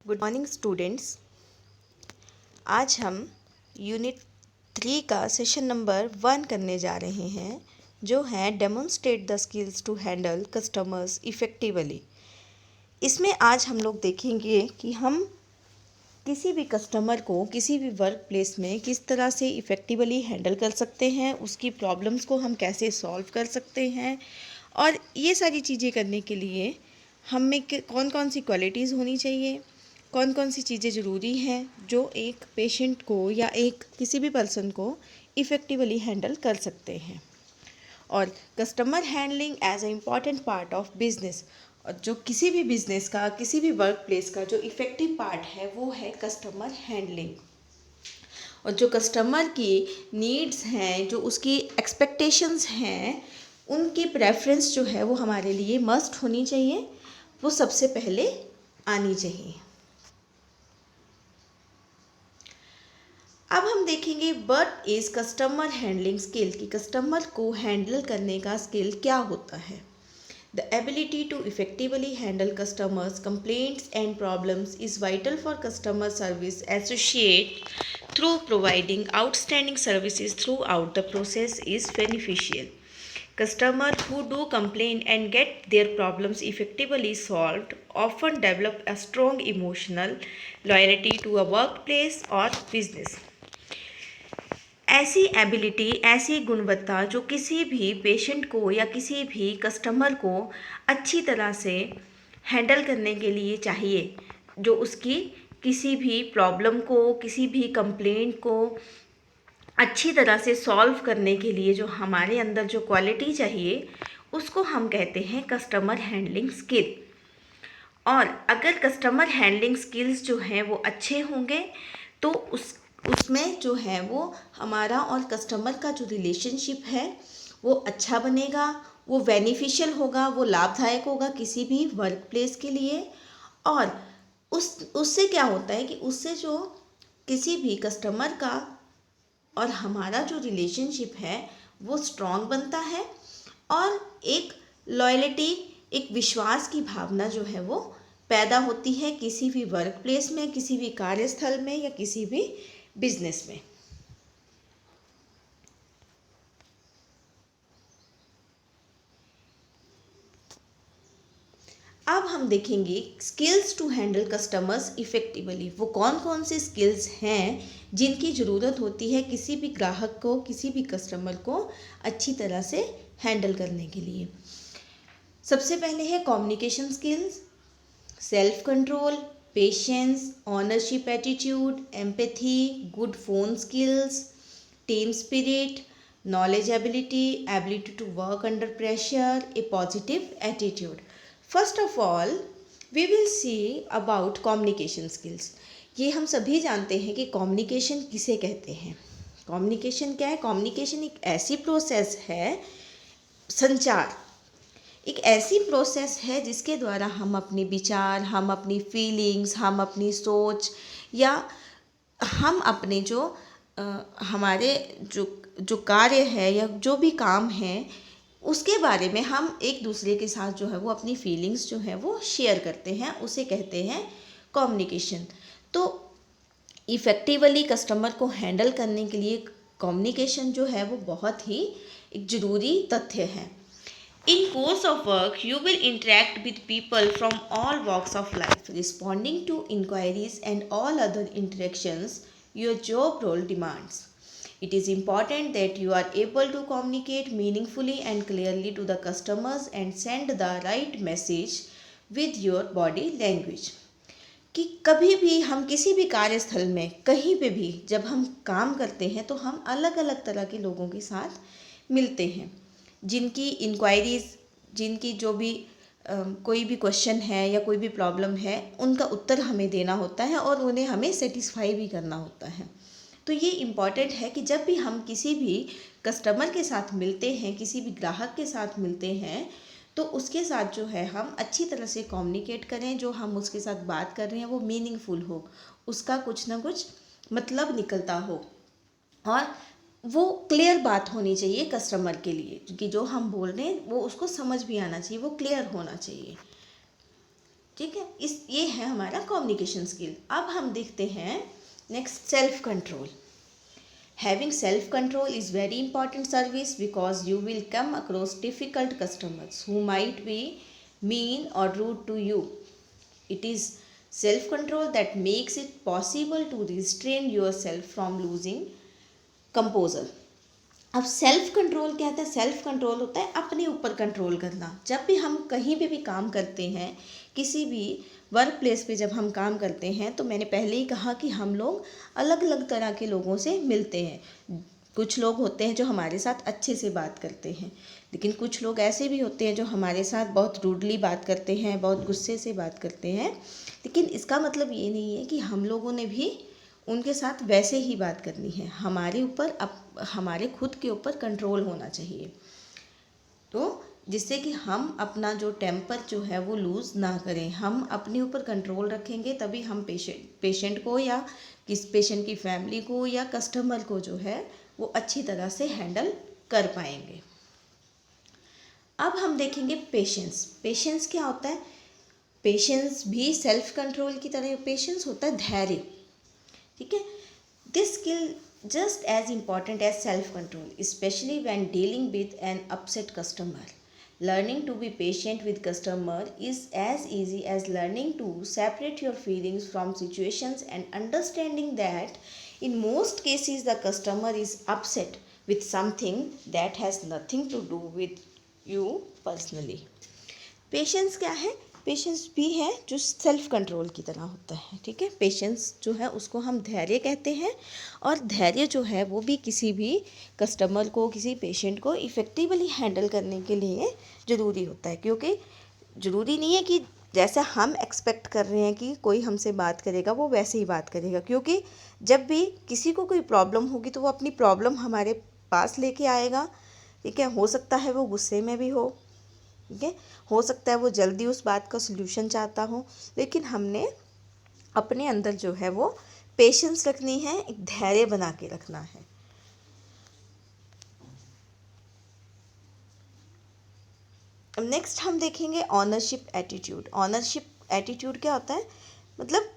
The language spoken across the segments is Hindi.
Good morning students. आज हम यूनिट 3 का सेशन नंबर 1 करने जा रहे हैं, जो है demonstrate the skills to handle customers effectively. इसमें आज हम लोग देखेंगे कि हम किसी भी कस्टमर को किसी भी वर्क प्लेस में किस तरह से इफ़ेक्टिवली हैंडल कर सकते हैं, उसकी प्रॉब्लम्स को हम कैसे सॉल्व कर सकते हैं, और ये सारी चीज़ें करने के लिए हम में कौन कौन सी क्वालिटीज़ होनी चाहिए, कौन कौन सी चीज़ें ज़रूरी हैं जो एक पेशेंट को या एक किसी भी पर्सन को इफ़ेक्टिवली हैंडल कर सकते हैं। और customer handling as a important part of business, और जो किसी भी बिजनेस का, किसी भी वर्क प्लेस का जो इफ़ेक्टिव पार्ट है वो है कस्टमर हैंडलिंग। और जो कस्टमर की नीड्स हैं, जो उसकी एक्सपेक्टेशंस हैं, उनकी प्रेफरेंस जो है वो हमारे लिए मस्ट होनी चाहिए, वो सबसे पहले आनी चाहिए। अब हम देखेंगे what is customer handling skill, कि कस्टमर को हैंडल करने का स्किल क्या होता है। The ability to effectively handle customers complaints and problems is vital for customer service associate through providing outstanding services throughout the process is beneficial. Customers who do complain and get their problems effectively solved often develop a strong emotional loyalty to a workplace or business. ऐसी एबिलिटी, ऐसी गुणवत्ता जो किसी भी पेशेंट को या किसी भी कस्टमर को अच्छी तरह से हैंडल करने के लिए चाहिए, जो उसकी किसी भी प्रॉब्लम को, किसी भी कंप्लेंट को अच्छी तरह से सॉल्व करने के लिए जो हमारे अंदर जो क्वालिटी चाहिए, उसको हम कहते हैं कस्टमर हैंडलिंग स्किल। और अगर कस्टमर हैंडलिंग स्किल्स जो हैं वो अच्छे होंगे तो उसमें जो है वो हमारा और कस्टमर का जो रिलेशनशिप है वो अच्छा बनेगा, वो बेनिफिशियल होगा, वो लाभदायक होगा किसी भी वर्क प्लेस के लिए। और उससे क्या होता है कि उससे जो किसी भी कस्टमर का और हमारा जो रिलेशनशिप है वो स्ट्रॉन्ग बनता है, और एक लॉयल्टी, एक विश्वास की भावना जो है वो पैदा होती है किसी भी वर्क प्लेस में, किसी भी कार्यस्थल में या किसी भी बिजनेस में। अब हम देखेंगे skills to handle customers effectively. वो कौन कौन से स्किल्स हैं जिनकी ज़रूरत होती है किसी भी ग्राहक को, किसी भी कस्टमर को अच्छी तरह से हैंडल करने के लिए। सबसे पहले है communication skills, self control, patience, ownership attitude, empathy, good phone skills, team spirit, knowledge ability to work under pressure, a positive attitude. First of all, we will see about communication skills. ये हम सभी जानते हैं कि कम्युनिकेशन किसे कहते हैं। कम्युनिकेशन क्या है? कम्युनिकेशन एक ऐसी प्रोसेस है, संचार एक ऐसी प्रोसेस है जिसके द्वारा हम अपने विचार, हम अपनी फीलिंग्स, हम अपनी सोच, या हम अपने जो हमारे जो कार्य है या जो भी काम है उसके बारे में हम एक दूसरे के साथ जो है वो अपनी फीलिंग्स जो है वो शेयर करते हैं, उसे कहते हैं कम्युनिकेशन। तो इफ़ेक्टिवली कस्टमर को हैंडल करने के लिए कम्युनिकेशन जो है वो बहुत ही एक ज़रूरी तथ्य है। In course of work, you will interact with people from all walks of life. Responding to inquiries and all other interactions your job role demands. It is important that you are able to communicate meaningfully and clearly to the customers and send the right message with your body language. कि कभी भी हम किसी भी कार्यस्थल में, कहीं पे भी जब हम काम करते हैं तो हम अलग अलग तरह के लोगों के साथ मिलते हैं, जिनकी इंक्वायरीज़, जिनकी जो भी कोई भी क्वेश्चन है या कोई भी प्रॉब्लम है, उनका उत्तर हमें देना होता है और उन्हें हमें सेटिस्फाई भी करना होता है। तो ये इम्पॉर्टेंट है कि जब भी हम किसी भी कस्टमर के साथ मिलते हैं, किसी भी ग्राहक के साथ मिलते हैं, तो उसके साथ जो है हम अच्छी तरह से कम्युनिकेट करें, जो हम उसके साथ बात कर रहे हैं वो मीनिंगफुल हो, उसका कुछ ना कुछ मतलब निकलता हो, और वो क्लियर बात होनी चाहिए कस्टमर के लिए, कि जो हम बोल रहे हैं वो उसको समझ भी आना चाहिए, वो क्लियर होना चाहिए। ठीक है, ये है हमारा कम्युनिकेशन स्किल। अब हम देखते हैं next, self control. Having self-control is very important service because you will come across difficult customers who might be mean or rude to you. It is self-control that makes it possible to restrain yourself from losing composure. अब सेल्फ कंट्रोल क्या होता है? सेल्फ कंट्रोल होता है अपने ऊपर कंट्रोल करना। जब भी हम कहीं पे भी काम करते हैं, किसी भी वर्क प्लेस पे जब हम काम करते हैं, तो मैंने पहले ही कहा कि हम लोग अलग अलग तरह के लोगों से मिलते हैं। कुछ लोग होते हैं जो हमारे साथ अच्छे से बात करते हैं, लेकिन कुछ लोग ऐसे भी होते हैं जो हमारे साथ बहुत रूडली बात करते हैं, बहुत गुस्से से बात करते हैं। लेकिन इसका मतलब ये नहीं है कि हम लोगों ने भी उनके साथ वैसे ही बात करनी है। हमारे ऊपर हमारे खुद के ऊपर कंट्रोल होना चाहिए, तो जिससे कि हम अपना जो टेम्पर जो है वो लूज़ ना करें। हम अपने ऊपर कंट्रोल रखेंगे तभी हम पेशेंट को या किस पेशेंट की फैमिली को या कस्टमर को जो है वो अच्छी तरह से हैंडल कर पाएंगे। अब हम देखेंगे पेशेंस। पेशेंस क्या होता है? पेशेंस भी सेल्फ कंट्रोल की तरह पेशेंस होता है धैर्य। ठीक है, this skill just as important as self-control, especially when dealing with an upset customer. Learning to be patient with customer is as easy as learning to separate your feelings from situations and understanding that in most cases the customer is upset with something that has nothing to do with you personally. Patience क्या है? पेशेंस भी है जो सेल्फ कंट्रोल की तरह होता है। ठीक है, पेशेंस जो है उसको हम धैर्य कहते हैं, और धैर्य जो है वो भी किसी भी कस्टमर को, किसी पेशेंट को इफ़ेक्टिवली हैंडल करने के लिए ज़रूरी होता है। क्योंकि ज़रूरी नहीं है कि जैसा हम एक्सपेक्ट कर रहे हैं कि कोई हमसे बात करेगा वो वैसे ही बात करेगा, क्योंकि जब भी किसी को कोई प्रॉब्लम होगी तो वो अपनी प्रॉब्लम हमारे पास लेके आएगा। ठीक है, हो सकता है वो गुस्से में भी हो, ठीक है, हो सकता है वो जल्दी उस बात का सलूशन चाहता हो, लेकिन हमने अपने अंदर जो है वो पेशेंस रखनी है, एक धैर्य बना के रखना है। अब नेक्स्ट हम देखेंगे ऑनरशिप एटीट्यूड। ऑनरशिप एटीट्यूड क्या होता है? मतलब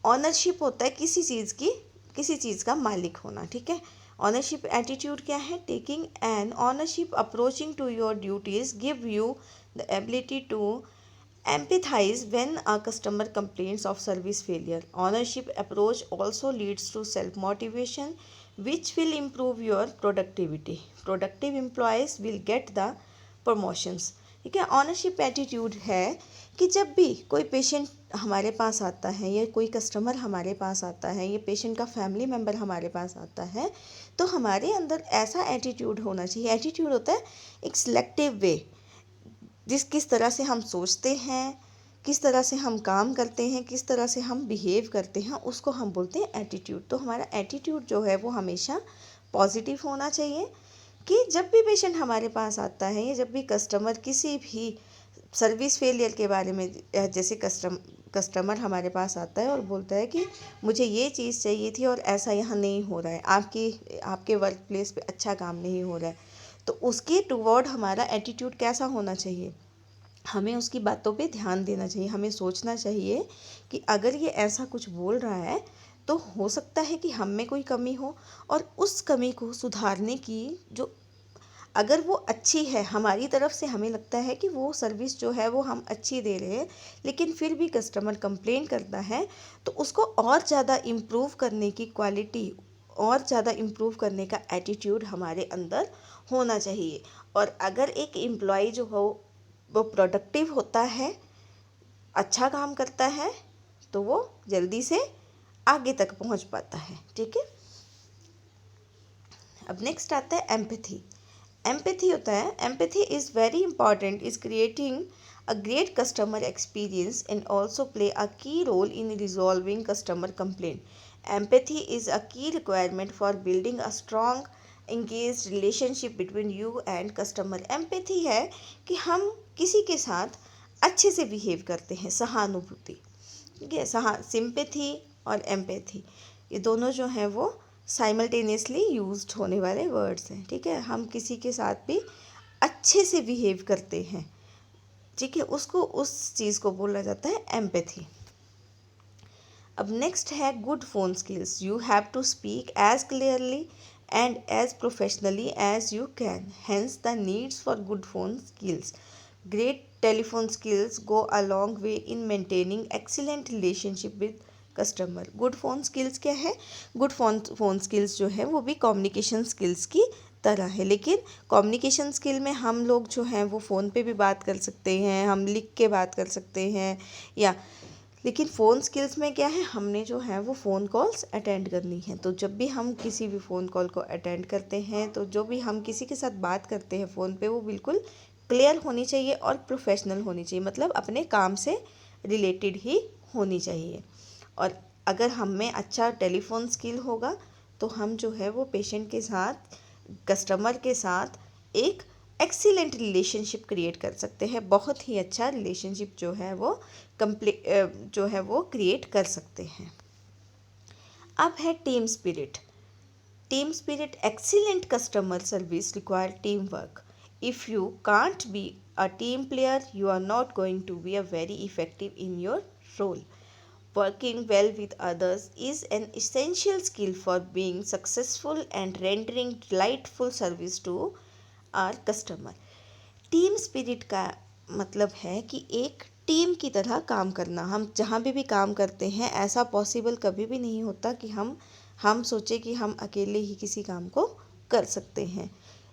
ऑनरशिप होता है किसी चीज़ का मालिक होना। ठीक है, ऑनरशिप एटीट्यूड क्या है? Taking an ownership approaching to your duties give you the ability to empathize when a customer complains of service failure. Ownership approach also leads to self motivation, which will improve your productivity. Productive employees will get the promotions. ठीक है, ऑनरशिप एटीट्यूड है कि जब भी कोई पेशेंट हमारे पास आता है या कोई कस्टमर हमारे पास आता है या पेशेंट का फैमिली मेम्बर हमारे पास आता है, तो हमारे अंदर ऐसा एटीट्यूड होना चाहिए। एटीट्यूड होता है एक सिलेक्टिव वे, किस तरह से हम सोचते हैं, किस तरह से हम काम करते हैं, किस तरह से हम बिहेव करते हैं, उसको हम बोलते हैं एटीट्यूड। तो हमारा एटीट्यूड जो है वो हमेशा पॉजिटिव होना चाहिए कि जब भी पेशेंट हमारे पास आता है या जब भी कस्टमर किसी भी सर्विस फेलियर के बारे में, जैसे कस्टमर हमारे पास आता है और बोलता है कि मुझे ये चीज़ चाहिए थी और ऐसा यहाँ नहीं हो रहा है, आपके वर्क प्लेस पे अच्छा काम नहीं हो रहा है, तो उसके टुवर्ड हमारा एटीट्यूड कैसा होना चाहिए? हमें उसकी बातों पे ध्यान देना चाहिए। हमें सोचना चाहिए कि अगर ये ऐसा कुछ बोल रहा है तो हो सकता है कि हम में कोई कमी हो, और उस कमी को सुधारने की जो, अगर वो अच्छी है हमारी तरफ से, हमें लगता है कि वो सर्विस जो है वो हम अच्छी दे रहे हैं, लेकिन फिर भी कस्टमर कंप्लेन करता है, तो उसको और ज़्यादा इम्प्रूव करने की क्वालिटी, और ज़्यादा इम्प्रूव करने का एटीट्यूड हमारे अंदर होना चाहिए। और अगर एक एम्प्लॉय जो हो वो प्रोडक्टिव होता है, अच्छा काम करता है, तो वो जल्दी से आगे तक पहुंच पाता है। ठीक है, अब नेक्स्ट आता है एम्पैथी। एम्पैथी होता है, empathy is very important is creating a great customer experience and also play a key role in resolving customer complaint. Empathy is a key requirement for building a strong engaged relationship between you and customer. Empathy है कि हम किसी के साथ अच्छे से बिहेव करते हैं, सहानुभूति। ठीक है, सिंपैथी और एम्पैथी ये दोनों जो हैं वो साइमल्टेनियसली यूज्ड होने वाले वर्ड्स हैं। ठीक है, हम किसी के साथ भी अच्छे से बिहेव करते हैं, ठीक है, उसको उस चीज़ को बोला जाता है एम्पैथी। अब नेक्स्ट है good phone skills. You have to speak as clearly and as professionally as you can, hence the needs for good phone skills. Great telephone skills go a long way in maintaining excellent relationship with customer. Good phone skills क्या है? गुड फ़ोन स्किल्स जो है वो भी कम्युनिकेशन स्किल्स की तरह है, लेकिन कम्युनिकेशन स्किल में हम लोग जो हैं वो फ़ोन पे भी बात कर सकते हैं, हम लिख के बात कर सकते हैं, या लेकिन फ़ोन स्किल्स में क्या है, हमने जो है वो फ़ोन कॉल्स अटेंड करनी है। तो जब भी हम किसी भी फ़ोन कॉल को अटेंड करते हैं, तो जो भी हम किसी के साथ बात करते हैं फ़ोन पे, वो बिल्कुल क्लियर होनी चाहिए और प्रोफेशनल होनी चाहिए, मतलब अपने काम से रिलेटेड ही होनी चाहिए। और अगर हम में अच्छा टेलीफोन स्किल होगा तो हम जो है वो पेशेंट के साथ, कस्टमर के साथ एक एक्सीलेंट रिलेशनशिप क्रिएट कर सकते हैं। बहुत ही अच्छा रिलेशनशिप जो है वो क्रिएट कर सकते हैं। अब है team spirit. Team spirit, excellent customer service require teamwork. If you can't be a team player, you are not going to be a very effective in your role. Working well with others is an essential skill for being successful and rendering delightful service to our customer. Team spirit का मतलब है कि एक टीम की तरह काम करना। हम जहाँ भी काम करते हैं, ऐसा पॉसिबल कभी भी नहीं होता कि हम सोचें कि हम अकेले ही किसी काम को कर सकते हैं।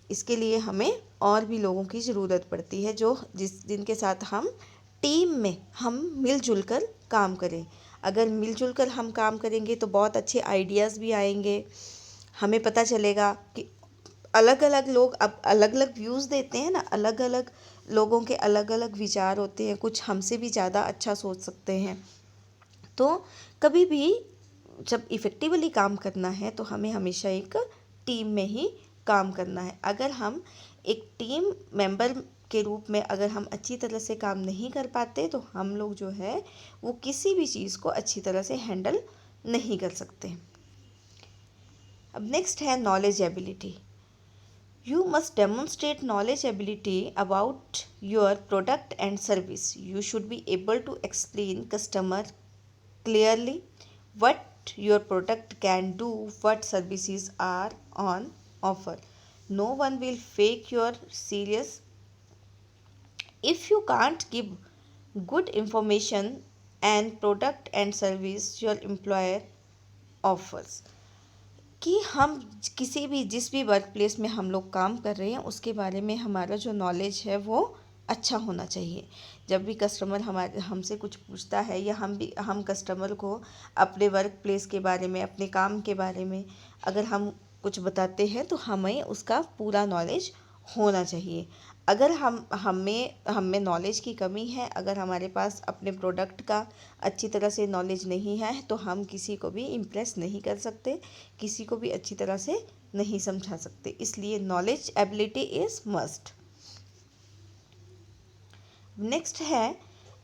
इसके लिए हमें और भी लोगों की ज़रूरत पड़ती है, जिनके साथ हम टीम में हम मिलजुल कर काम करें। अगर मिलजुल कर हम काम करेंगे तो बहुत अच्छे आइडियाज़ भी आएंगे। हमें पता चलेगा कि अलग अलग लोग अब अलग अलग व्यूज़ देते हैं ना, अलग अलग लोगों के अलग अलग विचार होते हैं, कुछ हमसे भी ज़्यादा अच्छा सोच सकते हैं। तो कभी भी जब इफ़ेक्टिवली काम करना है तो हमें हमेशा एक टीम में ही काम करना है। अगर हम एक टीम मेंबर के रूप में अगर हम अच्छी तरह से काम नहीं कर पाते तो हम लोग जो है वो किसी भी चीज़ को अच्छी तरह से हैंडल नहीं कर सकते। अब नेक्स्ट है knowledge ability. You must demonstrate knowledge ability about your product and service. You should be able to explain customer clearly what your product can do, what services are on offer. No one will fake your serious. If you can't give good information and product and service your employer offers, कि हम किसी भी जिस भी वर्क प्लेस में हम लोग काम कर रहे हैं उसके बारे में हमारा जो नॉलेज है वो अच्छा होना चाहिए। जब भी कस्टमर हमारे हमसे कुछ पूछता है या हम कस्टमर को अपने वर्क प्लेस के बारे में, अपने काम के बारे में अगर हम कुछ बताते हैं तो हमें उसका पूरा नॉलेज होना चाहिए। अगर हम में नॉलेज की कमी है, अगर हमारे पास अपने प्रोडक्ट का अच्छी तरह से नॉलेज नहीं है तो हम किसी को भी इम्प्रेस नहीं कर सकते, किसी को भी अच्छी तरह से नहीं समझा सकते। इसलिए knowledge ability is must. Next है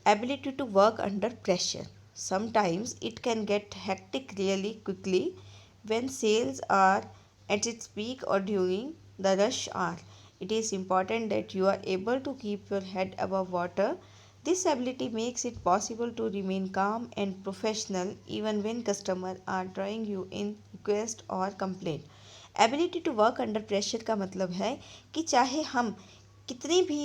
ability to work under pressure. Sometimes it can get hectic really quickly when sales are at its peak और during the rush hour. It is important that you are able to keep your head above water. This ability makes it possible to remain calm and professional even when customers are drawing you in request or complaint. Ability to work under pressure का मतलब है कि चाहे हम कितनी भी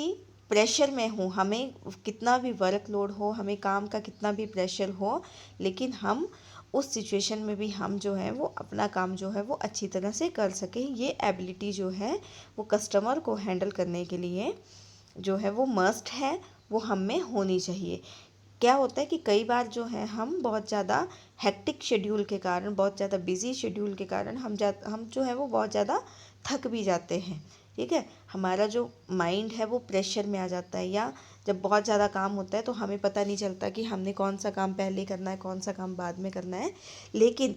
प्रेशर में हो, हमें कितना भी वर्कलोड हो, हमें काम का कितना भी प्रेशर हो, लेकिन हम उस सिचुएशन में भी हम जो है वो अपना काम जो है वो अच्छी तरह से कर सकें। ये एबिलिटी जो है वो कस्टमर को हैंडल करने के लिए जो है वो मस्ट है, वो हम में होनी चाहिए। क्या होता है कि कई बार जो है हम बहुत ज़्यादा हेक्टिक शेड्यूल के कारण, बहुत ज़्यादा बिजी शेड्यूल के कारण हम जो है वो बहुत ज़्यादा थक भी जाते हैं। ठीक है, हमारा जो माइंड है वो प्रेशर में आ जाता है, या जब बहुत ज़्यादा काम होता है तो हमें पता नहीं चलता कि हमने कौन सा काम पहले करना है, कौन सा काम बाद में करना है। लेकिन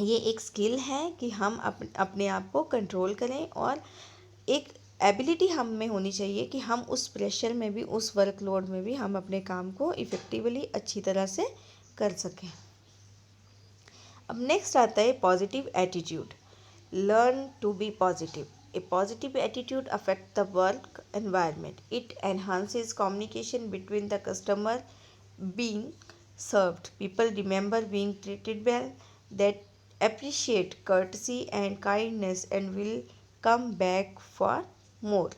ये एक स्किल है कि हम अपने आप को कंट्रोल करें, और एक एबिलिटी हम में होनी चाहिए कि हम उस प्रेशर में भी, उस वर्कलोड में भी हम अपने काम को इफ़ेक्टिवली अच्छी तरह से कर सकें। अब नेक्स्ट आता है positive attitude. Learn to be positive. A positive attitude affects the work environment. It enhances communication between the customer being served. People remember being treated well, that appreciate courtesy and kindness and will come back for more.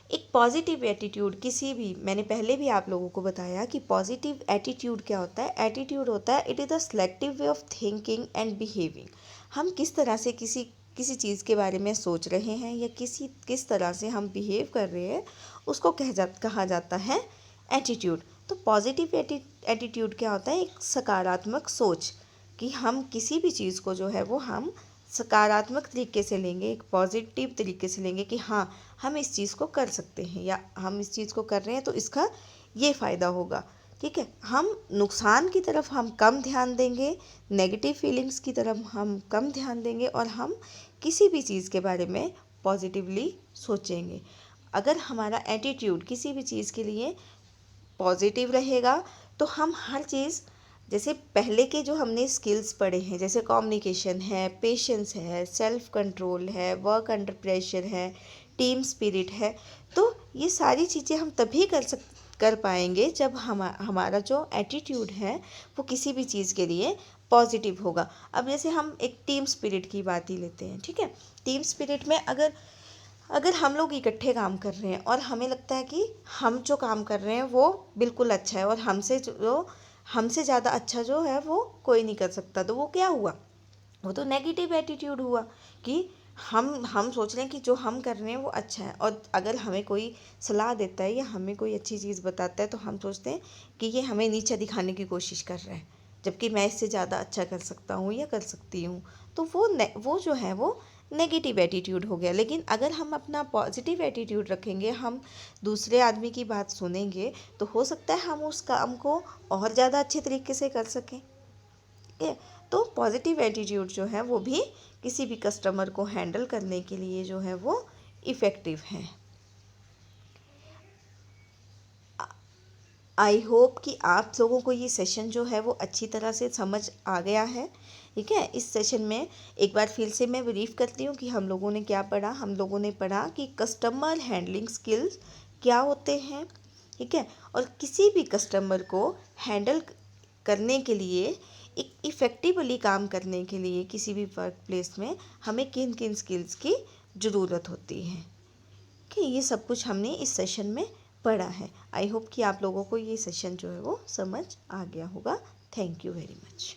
एक पॉजिटिव एटीट्यूड किसी भी, मैंने पहले भी आप लोगों को बताया कि पॉजिटिव एटीट्यूड क्या होता है। एटीट्यूड होता है it is the selective way of thinking and behaving. हम किस तरह से किसी चीज़ के बारे में सोच रहे हैं या किस तरह से हम बिहेव कर रहे हैं, उसको कहा जाता है एटीट्यूड। तो पॉजिटिव एटीट्यूड क्या होता है, एक सकारात्मक सोच कि हम किसी भी चीज़ को जो है वो हम सकारात्मक तरीके से लेंगे, एक पॉजिटिव तरीके से लेंगे कि हाँ हम इस चीज़ को कर सकते हैं या हम इस चीज़ को कर रहे हैं तो इसका ये फ़ायदा होगा। ठीक है, हम नुकसान की तरफ हम कम ध्यान देंगे, नेगेटिव फीलिंग्स की तरफ हम कम ध्यान देंगे और हम किसी भी चीज़ के बारे में पॉजिटिवली सोचेंगे। अगर हमारा एटीट्यूड किसी भी चीज़ के लिए पॉजिटिव रहेगा तो हम हर चीज़, जैसे पहले के जो हमने स्किल्स पढ़े हैं, जैसे कम्युनिकेशन है, पेशेंस है, सेल्फ कंट्रोल है, वर्क अंडर प्रेशर है, टीम स्पिरिट है, तो ये सारी चीज़ें हम तभी कर पाएंगे जब हमारा जो एटीट्यूड है वो किसी भी चीज़ के लिए पॉजिटिव होगा। अब जैसे हम एक टीम स्पिरिट की बात ही लेते हैं। ठीक है, टीम स्पिरिट में अगर हम लोग इकट्ठे काम कर रहे हैं और हमें लगता है कि हम जो काम कर रहे हैं वो बिल्कुल अच्छा है और हमसे ज़्यादा अच्छा जो है वो कोई नहीं कर सकता, तो वो क्या हुआ, वो तो नेगेटिव एटीट्यूड हुआ कि हम सोच रहे हैं कि जो हम कर रहे हैं वो अच्छा है। और अगर हमें कोई सलाह देता है या हमें कोई अच्छी चीज़ बताता है तो हम सोचते हैं कि ये हमें नीचा दिखाने की कोशिश कर रहा है, जबकि मैं इससे ज़्यादा अच्छा कर सकता हूँ या कर सकती हूँ। तो वो जो है वो नेगेटिव एटीट्यूड हो गया। लेकिन अगर हम अपना पॉजिटिव एटीट्यूड रखेंगे, हम दूसरे आदमी की बात सुनेंगे, तो हो सकता है हम उस काम को और ज़्यादा अच्छे तरीके से कर सकें। ठीक है, तो पॉजिटिव एटीट्यूड जो है वो भी किसी भी कस्टमर को हैंडल करने के लिए जो है वो इफ़ेक्टिव है। आई होप कि आप लोगों को ये सेशन जो है वो अच्छी तरह से समझ आ गया है। ठीक है, इस सेशन में एक बार फिर से मैं ब्रीफ करती हूँ कि हम लोगों ने क्या पढ़ा। हम लोगों ने पढ़ा कि कस्टमर हैंडलिंग स्किल्स क्या होते हैं। ठीक है, और किसी भी कस्टमर को हैंडल करने के लिए, एक इफ़ेक्टिवली काम करने के लिए किसी भी वर्क प्लेस में हमें किन किन स्किल्स की ज़रूरत होती है। कि ये सब कुछ हमने इस सेशन में पढ़ा है। आई होप कि आप लोगों को ये सेशन जो है वो समझ आ गया होगा। Thank you very much.